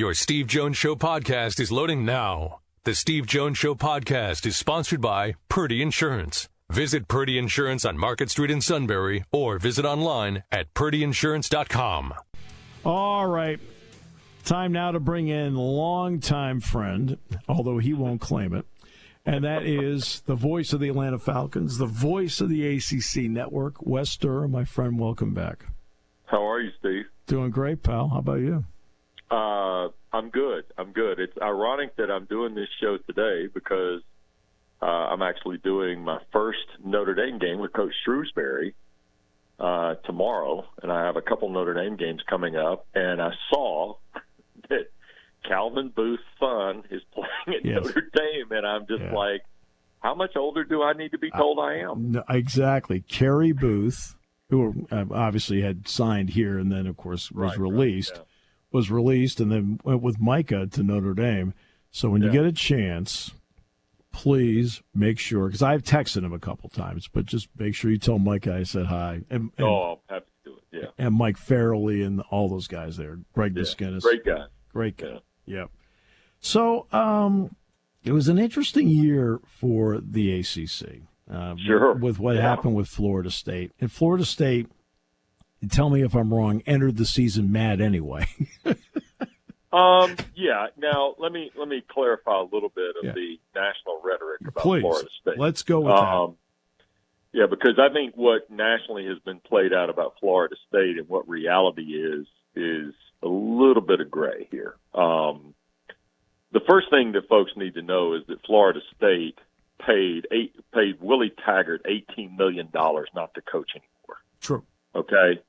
Your Steve Jones Show podcast is loading now. The Steve Jones Show podcast is sponsored by Purdy Insurance. Visit Purdy Insurance on Market Street in Sunbury or visit online at purdyinsurance.com. All right. Time now to bring in longtime friend, although he won't claim it, and that is the voice of the Atlanta Falcons, the voice of the ACC Network, Wes Durham. My friend, welcome back. How are you, Steve? Doing great, pal. How about you? I'm good. It's ironic that I'm doing this show today because I'm actually doing my first Notre Dame game with Coach Shrewsbury tomorrow, and I have a couple Notre Dame games coming up, and I saw that Calvin Booth's son is playing at Notre Dame, and I'm just like, how much older do I need to be told I am? No, exactly. Kerry Booth, who obviously had signed here and then, of course, was released. Right, yeah. Was released and then went with Micah to Notre Dame. So when you get a chance, please make sure, because I've texted him a couple times, but just make sure you tell Micah I said hi. And I'm happy to do it, yeah. And Mike Farrelly and all those guys there. Greg Miskinnis. Great guy. Yep. So it was an interesting year for the ACC. Sure. With what happened with Florida State. And Florida State, tell me if I'm wrong, entered the season mad anyway. Yeah. Now, let me clarify a little bit of the national rhetoric about Florida State. Let's go with that. Yeah, because I think what nationally has been played out about Florida State and what reality is a little bit of gray here. The first thing that folks need to know is that Florida State paid Willie Taggart $18 million not to coach anymore. True. Okay.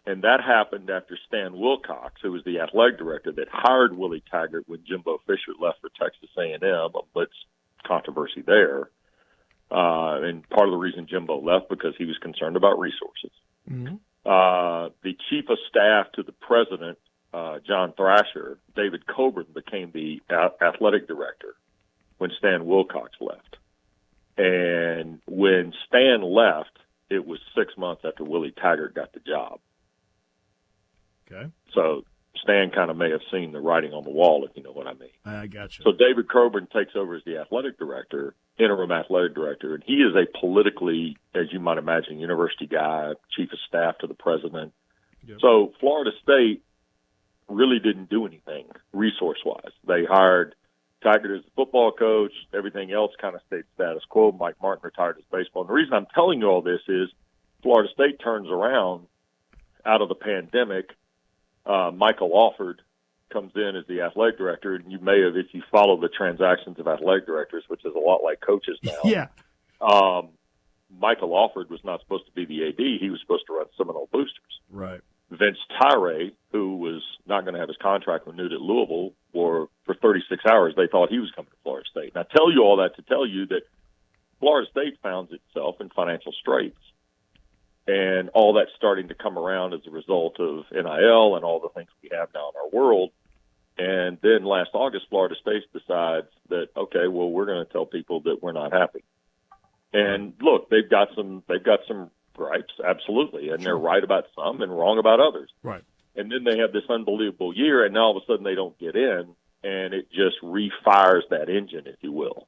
And that happened after Stan Wilcox, who was the athletic director that hired Willie Taggart when Jimbo Fisher left for Texas A&M, a blitz controversy there. And part of the reason Jimbo left because he was concerned about resources. Mm-hmm. The chief of staff to the president, John Thrasher, David Coburn, became the athletic director when Stan Wilcox left. And when Stan left, it was 6 months after Willie Taggart got the job. Okay. So Stan kind of may have seen the writing on the wall, if you know what I mean. I got you. So David Coburn takes over as the athletic director, interim athletic director, and he is a politically, as you might imagine, university guy, chief of staff to the president. Yep. So Florida State really didn't do anything resource-wise. They hired Taggart as the football coach. Everything else kind of stayed status quo. Mike Martin retired as baseball. And the reason I'm telling you all this is Florida State turns around out of the pandemic. Michael Alford comes in as the athletic director, and you may have, if you follow the transactions of athletic directors, which is a lot like coaches now. Yeah. Michael Alford was not supposed to be the AD. He was supposed to run Seminole Boosters. Right. Vince Tyree, who was not going to have his contract renewed at Louisville, for 36 hours, they thought he was coming to Florida State. And I tell you all that to tell you that Florida State finds itself in financial straits. And all that's starting to come around as a result of NIL and all the things we have now in our world. And then last August, Florida State decides that, okay, well, we're going to tell people that we're not happy. And look, they've got some gripes, absolutely, and they're right about some and wrong about others. Right. And then they have this unbelievable year, and now all of a sudden they don't get in, and it just refires that engine, if you will.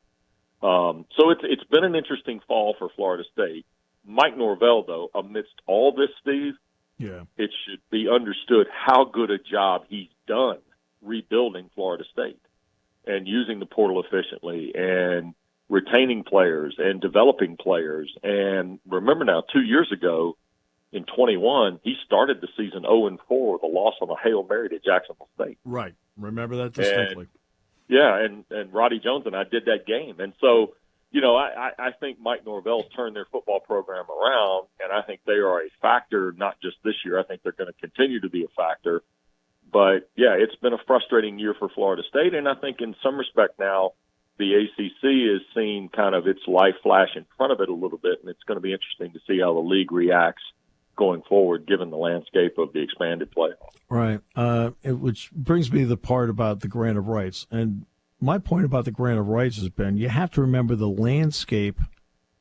So it's been an interesting fall for Florida State. Mike Norvell, though, amidst all this, Steve, it should be understood how good a job he's done rebuilding Florida State and using the portal efficiently and retaining players and developing players. And remember now, 2 years ago, in 21, he started the season 0-4 with a loss on a Hail Mary to Jacksonville State. Right. Remember that distinctly. And Roddy Jones and I did that game. And so, you know, I think Mike Norvell's turned their football program around, and I think they are a factor, not just this year. I think they're going to continue to be a factor. But, yeah, it's been a frustrating year for Florida State, and I think in some respect now the ACC is seeing kind of its life flash in front of it a little bit, and it's going to be interesting to see how the league reacts going forward, given the landscape of the expanded playoff. Right. Which brings me to the part about the grant of rights. And my point about the grant of rights has been you have to remember the landscape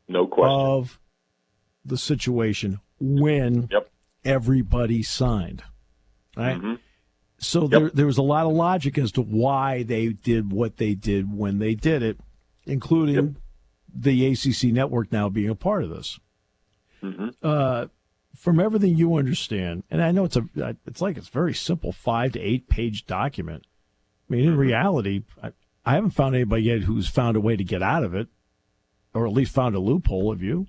of the situation when everybody signed. Right? Mm-hmm. So there was a lot of logic as to why they did what they did when they did it, including the ACC Network now being a part of this. Mm-hmm. From everything you understand, and I know it's a very simple 5 to 8 page document. I mean, in reality, I haven't found anybody yet who's found a way to get out of it, or at least found a loophole. Have you?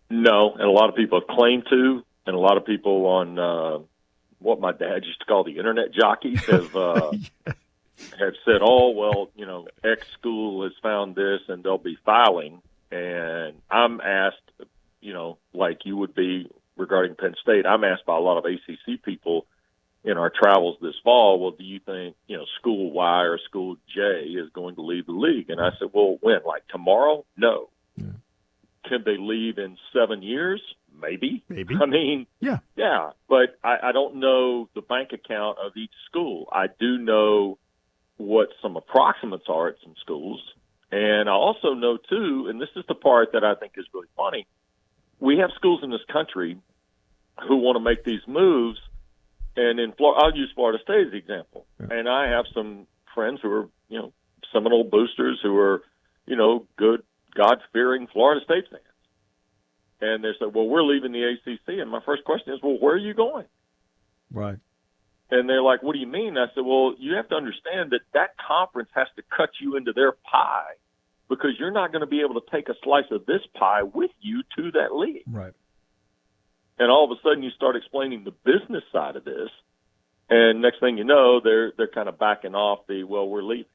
No, and a lot of people claim to, and a lot of people on what my dad used to call the internet jockeys have have said, "Oh, well, X school has found this, and they'll be filing." And I'm asked, like you would be regarding Penn State, I'm asked by a lot of ACC people in our travels this fall, well, do you think, school Y or school J is going to leave the league? And I said, well, when? Like tomorrow? No. Yeah. Can they leave in 7 years? Maybe. I mean, yeah. But I don't know the bank account of each school. I do know what some approximates are at some schools. And I also know, too, and this is the part that I think is really funny, we have schools in this country who want to make these moves. And in Florida, I'll use Florida State as the example. Yeah. And I have some friends who are, Seminole boosters who are, good, God-fearing Florida State fans. And they said, well, we're leaving the ACC. And my first question is, well, where are you going? Right. And they're like, what do you mean? I said, well, you have to understand that conference has to cut you into their pie because you're not going to be able to take a slice of this pie with you to that league. Right. And all of a sudden you start explaining the business side of this, and next thing you know, they're kind of backing off we're leaving.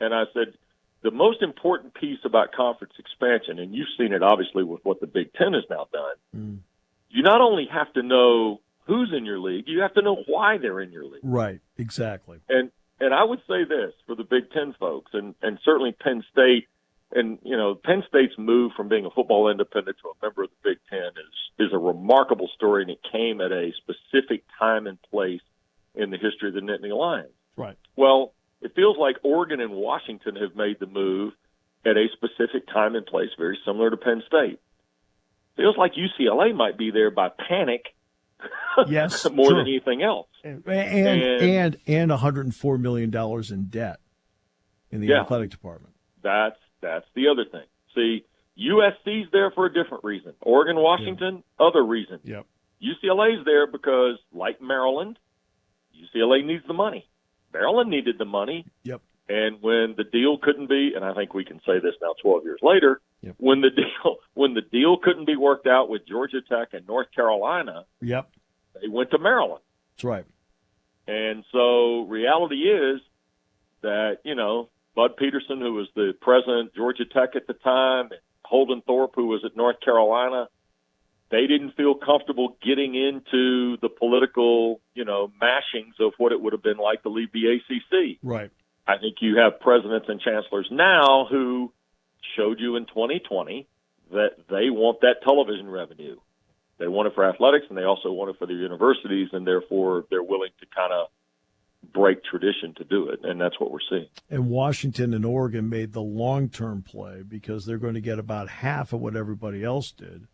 And I said, the most important piece about conference expansion, and you've seen it obviously with what the Big Ten has now done, you not only have to know who's in your league, you have to know why they're in your league. Right, exactly. And I would say this for the Big Ten folks, and certainly Penn State, and, Penn State's move from being a football independent to a member of the Big Ten is a remarkable story, and it came at a specific time and place in the history of the Nittany Lions. Right. Well, it feels like Oregon and Washington have made the move at a specific time and place, very similar to Penn State. Feels like UCLA might be there by panic yes, more than anything else. And $104 million in debt in the athletic department. That's the other thing. See, USC's there for a different reason. Oregon, Washington, other reason. Yep. UCLA's there because, like Maryland, UCLA needs the money. Maryland needed the money. Yep. And when the deal couldn't be, and I think we can say this now 12 years later, yep. when the deal couldn't be worked out with Georgia Tech and North Carolina, yep. they went to Maryland. That's right. And so reality is that, Bud Peterson, who was the president of Georgia Tech at the time, and Holden Thorpe, who was at North Carolina, they didn't feel comfortable getting into the political, mashings of what it would have been like to leave the ACC. Right. I think you have presidents and chancellors now who showed you in 2020 that they want that television revenue. They want it for athletics, and they also want it for their universities, and therefore they're willing to kind of break tradition to do it, and that's what we're seeing. And Washington and Oregon made the long-term play because they're going to get about half of what everybody else did.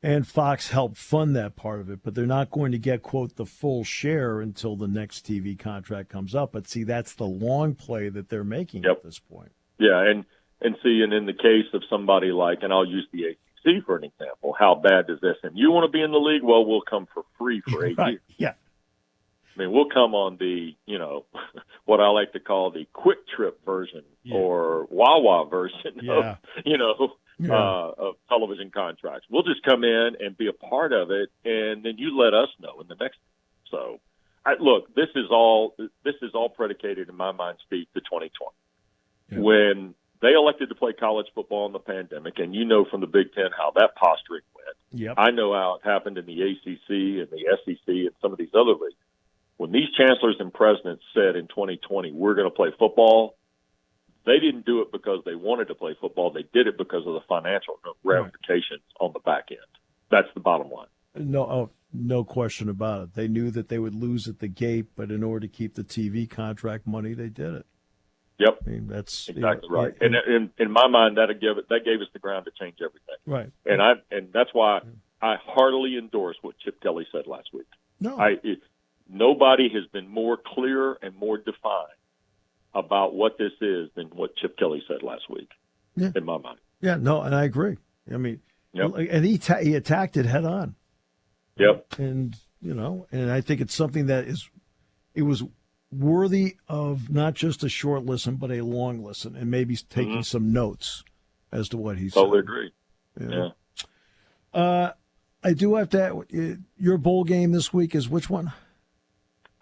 And Fox helped fund that part of it, but they're not going to get, quote, the full share until the next TV contract comes up. But see, that's the long play that they're making at this point. Yeah, and see, and in the case of somebody like, and I'll use the ACC for an example, how bad does SMU want to be in the league? Well, we'll come for free for 8 years. Yeah. I mean, we'll come on the, what I like to call the quick trip version or Wawa version of television contracts. We'll just come in and be a part of it, and then you let us know in the next. So, look, this is all predicated in my mind, Steve, to 2020. Yeah. When they elected to play college football in the pandemic, and from the Big Ten how that posturing went. Yep. I know how it happened in the ACC and the SEC and some of these other leagues. When these chancellors and presidents said in 2020, we're going to play football, they didn't do it because they wanted to play football. They did it because of the financial ramifications on the back end. That's the bottom line. No question about it. They knew that they would lose at the gate, but in order to keep the TV contract money, they did it. Yep. I mean, that's exactly right. And in my mind, that gave us the ground to change everything. Right. And that's why I heartily endorse what Chip Kelly said last week. No. nobody has been more clear and more defined about what this is than what Chip Kelly said last week, in my mind. Yeah, no, and I agree. I mean, and he attacked it head on. Yep. And, and I think it's something that it was worthy of not just a short listen, but a long listen, and maybe taking some notes as to what he said. Totally agree. Yeah. I do have to. Your bowl game this week is which one?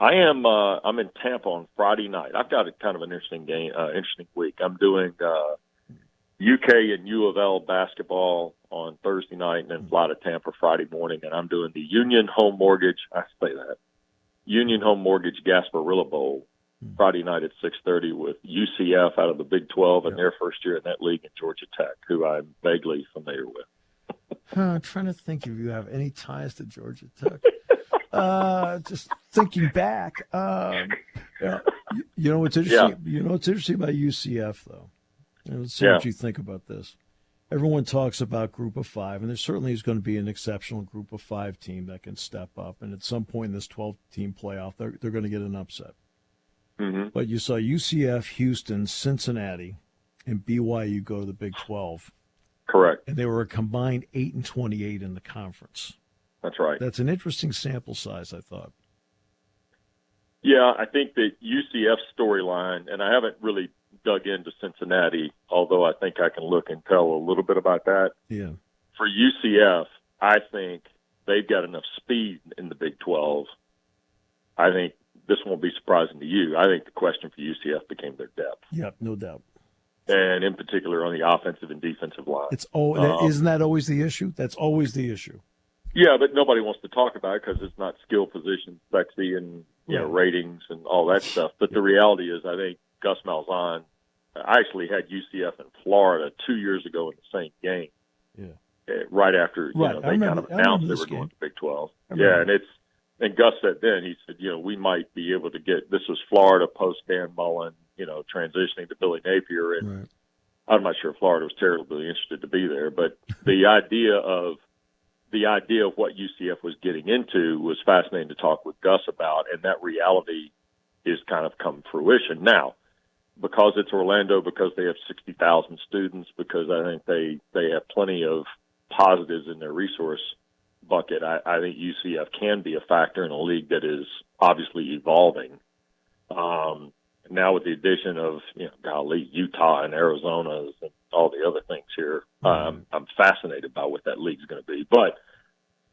I am. I'm in Tampa on Friday night. I've got a kind of an interesting week. I'm doing UK and U of L basketball on Thursday night, and then fly to Tampa Friday morning. And I'm doing the Union Home Mortgage. Union Home Mortgage Gasparilla Bowl Friday night at 6:30 with UCF out of the Big 12 in their first year in that league, and Georgia Tech, who I'm vaguely familiar with. I'm trying to think if you have any ties to Georgia Tech. Just thinking back, you know what's interesting. Yeah. You know what's interesting about UCF, though. Let's see what you think about this. Everyone talks about Group of Five, and there certainly is going to be an exceptional Group of Five team that can step up. And at some point in this 12-team playoff, they're going to get an upset. Mm-hmm. But you saw UCF, Houston, Cincinnati, and BYU go to the Big 12. Correct. And they were a combined 8-28 in the conference. That's right. That's an interesting sample size, I thought. Yeah, I think that UCF's storyline, and I haven't really dug into Cincinnati, although I think I can look and tell a little bit about that. Yeah. For UCF, I think they've got enough speed in the Big 12. I think this won't be surprising to you. I think the question for UCF became their depth. Yep, no doubt. And in particular on the offensive and defensive line. Isn't that always the issue? That's always the issue. Yeah, but nobody wants to talk about it because it's not skill position sexy and ratings and all that stuff. But the reality is, I think Gus Malzahn, I actually had UCF in Florida 2 years ago in the same game. Yeah. Right after they kind of announced they were going to Big 12. And Gus said then, he said, we might be able to get, this was Florida post Dan Mullen, transitioning to Billy Napier. And I'm not sure Florida was terribly interested to be there, but the idea of what UCF was getting into was fascinating to talk with Gus about, and that reality is kind of come fruition now. Because it's Orlando, because they have 60,000 students, because I think they have plenty of positives in their resource bucket, I think UCF can be a factor in a league that is obviously evolving. Now with the addition of, Utah and Arizona and all the other things here, I'm fascinated by what that league's going to be. But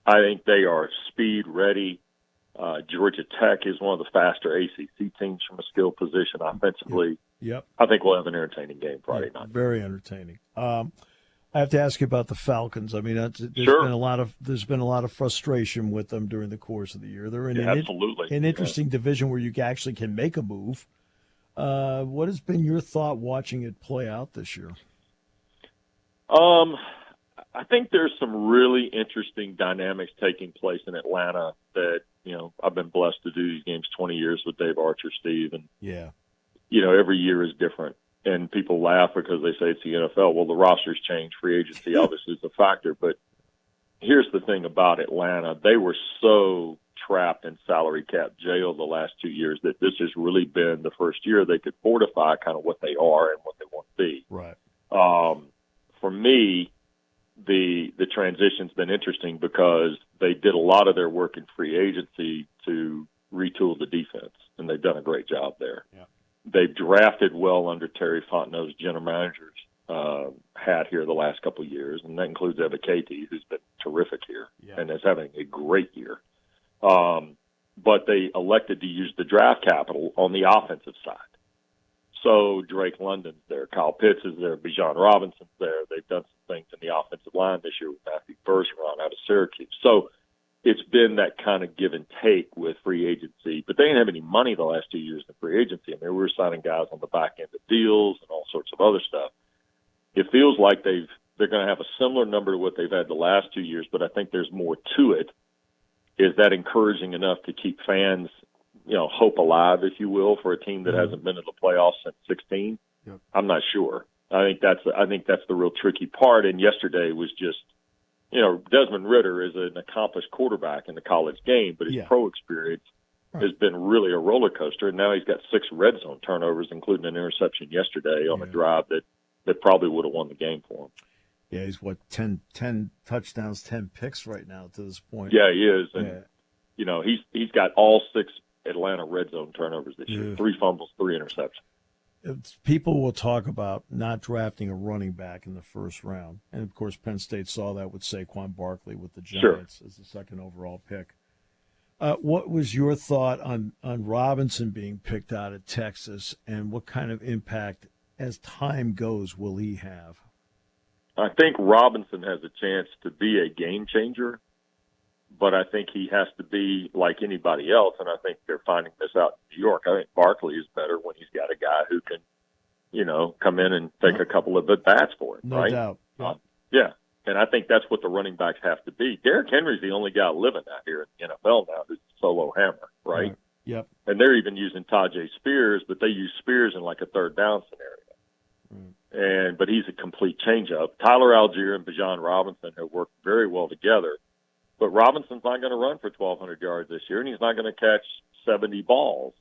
I think they are speed ready. Georgia Tech is one of the faster ACC teams from a skill position offensively. Yep. I think we'll have an entertaining game Friday night. Very entertaining. I have to ask you about the Falcons. I mean, there's been a lot of frustration with them during the course of the year. They're in an interesting division where you actually can make a move. What has been your thought watching it play out this year? I think there's some really interesting dynamics taking place in Atlanta that, I've been blessed to do these games 20 years with Dave Archer, Steve, and every year is different. And people laugh because they say it's the NFL. Well, the roster's changed. Free agency obviously is a factor. But here's the thing about Atlanta. They were so trapped in salary cap jail the last 2 years that this has really been the first year they could fortify kind of what they are and what they want to be. Right. For me, the transition's been interesting because they did a lot of their work in free agency to retool the defense, and they've done a great job there. Yeah. They've drafted well under Terry Fontenot's general managers hat here the last couple of years, and that includes Ebiketie, who's been terrific here and is having a great year. But they elected to use the draft capital on the offensive side. So Drake London's there, Kyle Pitts is there, Bijan Robinson's there. They've done some things in the offensive line this year with Matthew Bergeron out of Syracuse. So it's been that kind of give and take with free agency, but they didn't have any money the last 2 years in free agency. I mean, we were signing guys on the back end of deals and all sorts of other stuff. It feels like they're going to have a similar number to what they've had the last 2 years, but I think there's more to it. Is that encouraging enough to keep fans, hope alive, if you will, for a team that hasn't been in the playoffs since 2016? Yep. I'm not sure. I think that's the real tricky part. And yesterday was just, Desmond Ridder is an accomplished quarterback in the college game, but his pro experience has been really a roller coaster. And now he's got 6 red zone turnovers, including an interception yesterday on a drive that probably would have won the game for him. Yeah, he's 10 touchdowns, 10 picks right now to this point. Yeah, he is. And, he's got all 6 Atlanta red zone turnovers this year. 3 fumbles, 3 interceptions. People will talk about not drafting a running back in the first round. And, of course, Penn State saw that with Saquon Barkley with the Giants as the second overall pick. What was your thought on Robinson being picked out of Texas, and what kind of impact, as time goes, will he have? I think Robinson has a chance to be a game changer, but I think he has to be like anybody else, and I think they're finding this out in New York. I think Barkley is better when he's got a guy who can, come in and take a couple of at-bats for him, right? No doubt. Yeah, and I think that's what the running backs have to be. Derrick Henry's the only guy living out here in the NFL now who's a solo hammer, right? Yep. And they're even using Tajay Spears, but they use Spears in like a third down scenario. But he's a complete change-up. Tyler Algier and Bijan Robinson have worked very well together, but Robinson's not going to run for 1,200 yards this year, and he's not going to catch 70 balls.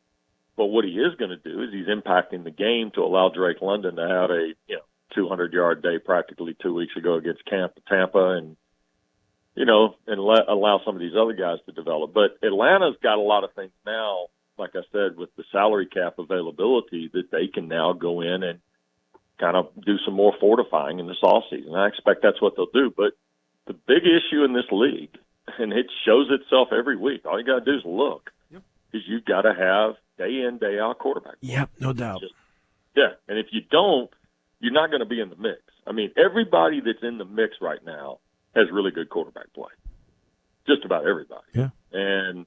But what he is going to do is he's impacting the game to allow Drake London to have a 200-yard day practically 2 weeks ago against Tampa, and allow some of these other guys to develop. But Atlanta's got a lot of things now, like I said, with the salary cap availability, that they can now go in and kind of do some more fortifying in this offseason. I expect that's what they'll do. But the big issue in this league, and it shows itself every week, all you got to do is look, is you've got to have day in, day out quarterback. Yep, no doubt. And if you don't, you're not going to be in the mix. I mean, everybody that's in the mix right now has really good quarterback play. Just about everybody. Yeah. And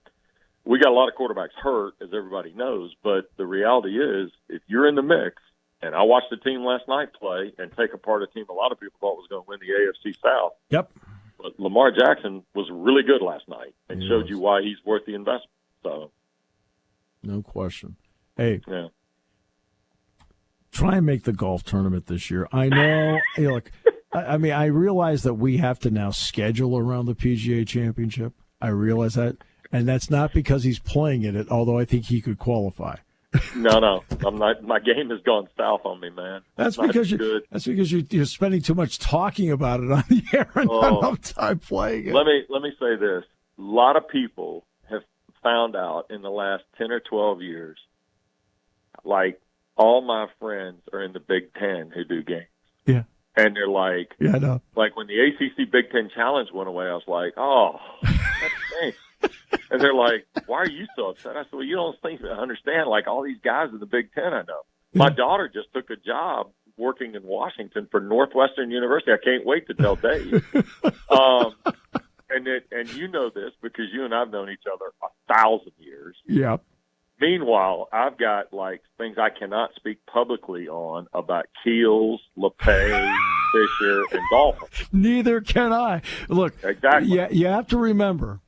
we got a lot of quarterbacks hurt, as everybody knows, but the reality is if you're in the mix, and I watched the team last night play and take apart a team a lot of people thought was going to win the AFC South. Yep. But Lamar Jackson was really good last night and showed you why he's worth the investment. So, no question. Hey, try and make the golf tournament this year. I know, look, I realize that we have to now schedule around the PGA Championship. I realize that. And that's not because he's playing in it, although I think he could qualify. No, I'm not. My game has gone south on me, man. That's because you're spending too much talking about it on the air and not enough time playing it. Let me say this: a lot of people have found out in the last 10 or 12 years. Like all my friends are in the Big Ten who do games. Yeah, and they're like, I know. Like when the ACC Big Ten Challenge went away, I was like, oh, that stinks. And they're like, why are you so upset? I said, well, you don't understand, like all these guys in the Big Ten I know. My daughter just took a job working in Washington for Northwestern University. I can't wait to tell Dave. And you know this because you and I've known each other 1,000 years. Yeah. Meanwhile, I've got like things I cannot speak publicly on about keels, LePay, Fisher, and dolphins. Neither can I. Look, exactly. Yeah, you have to remember.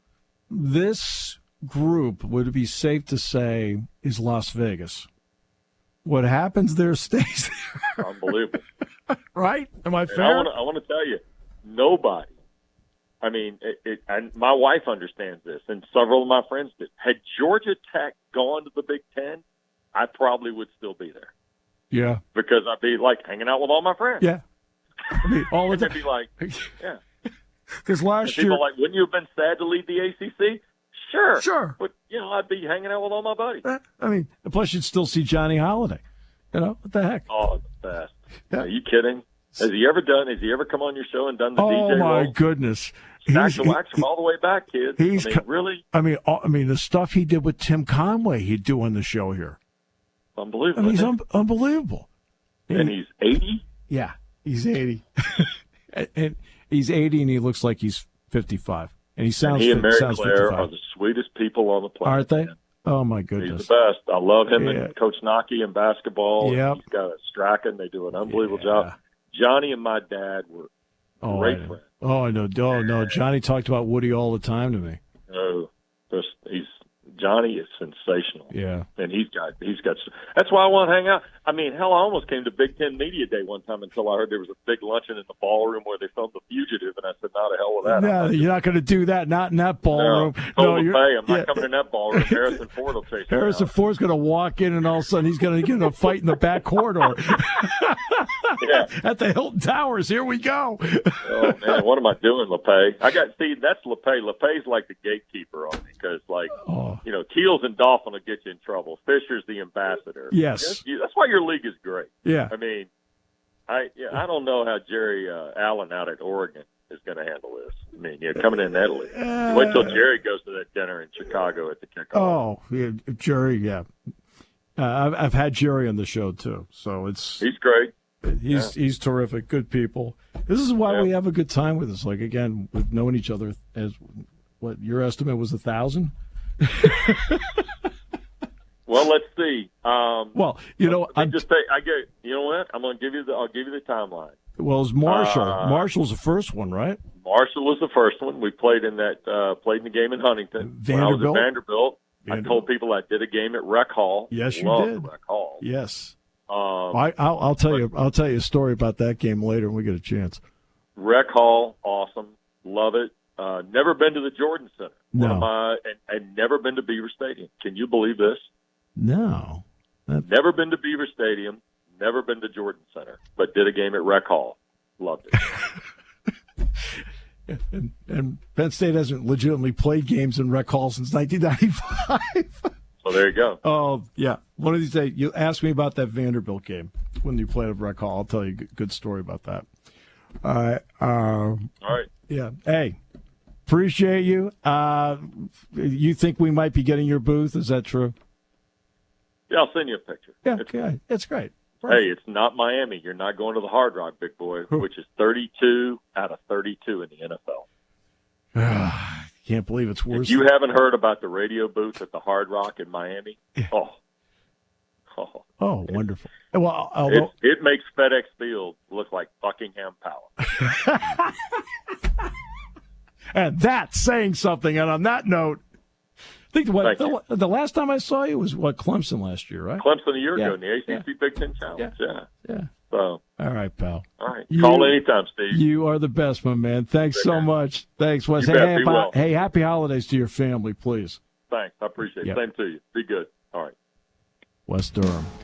This group, would it be safe to say, is Las Vegas. What happens there stays there. Unbelievable. Right? Am I fair? I want to tell you, nobody, I mean, and my wife understands this, and several of my friends did. Had Georgia Tech gone to the Big Ten, I probably would still be there. Yeah. Because I'd be, like, hanging out with all my friends. Yeah. I mean, all the time. They'd be like, yeah. Because last year, year, like, wouldn't you have been sad to leave the ACC? Sure. But I'd be hanging out with all my buddies. I mean, plus you'd still see Johnny Holiday. What the heck? Oh, the best. Yeah. Are you kidding? Has he ever come on your show and done the DJ role? Oh my goodness! Wax him all the way back, kids. Really? I mean, the stuff he did with Tim Conway, he'd do on the show here. Unbelievable. He's unbelievable. And he's 80. Yeah, he's 80. and he's 80, and he looks like he's 55. And he sounds. And he and Mary Claire 55. Are the sweetest people on the planet. Aren't they? Man. Oh my goodness! He's the best. I love him and Coach Naki in basketball. Yeah, he's got a Strachan. They do an unbelievable job. Johnny and my dad were great friends. Oh, I know. Oh no, Johnny talked about Woody all the time to me. Oh, he's Johnny is sensational. Yeah. And he's got. That's why I want to hang out. I mean, hell, I almost came to Big Ten Media Day one time until I heard there was a big luncheon in the ballroom where they filmed The Fugitive, and I said, "No, the hell with that." No, you're not going to do that. Not in that ballroom. No, I'm not coming in that ballroom. Harrison Ford will chase me Harrison Ford's going to walk in, and all of a sudden he's going to get in a fight in the back corridor. Yeah. At the Hilton Towers. Here we go. Oh man, what am I doing, LePay? That's LePay. LePay's like the gatekeeper on me because, Keels and Dolphin will get you in trouble. Fisher's the ambassador. Yes, that's why your league is great. Yeah, I mean, I don't know how Jerry Allen out at Oregon is going to handle this. I mean, coming in that league. Wait till Jerry goes to that dinner in Chicago at the kickoff. Oh, yeah, Jerry, yeah. I've had Jerry on the show too, so he's great. He's terrific. Good people. This is why we have a good time with us. Like, again, we've known each other as what your estimate was 1,000. Well, let's see. You know what? I'll give you the timeline. Well, it's Marshall. Marshall's the first one, right? Marshall was the first one. We played in the game in Huntington. Vanderbilt. When I was at Vanderbilt. I told people I did a game at Rec Hall. Yes, you Loved did. Rec Hall. Yes. I'll tell you a story about that game later when we get a chance. Rec Hall, awesome, love it. Never been to the Jordan Center. No. And never been to Beaver Stadium. Can you believe this? No. Never been to Beaver Stadium. Never been to Jordan Center. But did a game at Rec Hall. Loved it. and Penn State hasn't legitimately played games in Rec Hall since 1995. So there you go. Oh, yeah. One of these days, you ask me about that Vanderbilt game when you played at Rec Hall. I'll tell you a good story about that. All right. Yeah. Hey, appreciate you. You think we might be getting your booth? Is that true? Yeah, I'll send you a picture. Yeah, it's great. Hey, it's not Miami. You're not going to the Hard Rock, big boy, which is 32 out of 32 in the NFL. Can't believe it's worse. If you haven't heard about the radio booth at the Hard Rock in Miami, wonderful. Well, it makes FedEx Field look like Buckingham Palace. And that's saying something. And on that note, I think the last time I saw you was Clemson last year, right? Clemson a year ago in the ACC Big Ten Challenge. Yeah. So, all right, pal. All right. Call anytime, Steve. You are the best, my man. Thanks so much. Thanks, Wes. Hey, happy holidays to your family, please. Thanks. I appreciate it. Same to you. Be good. All right. Wes Durham.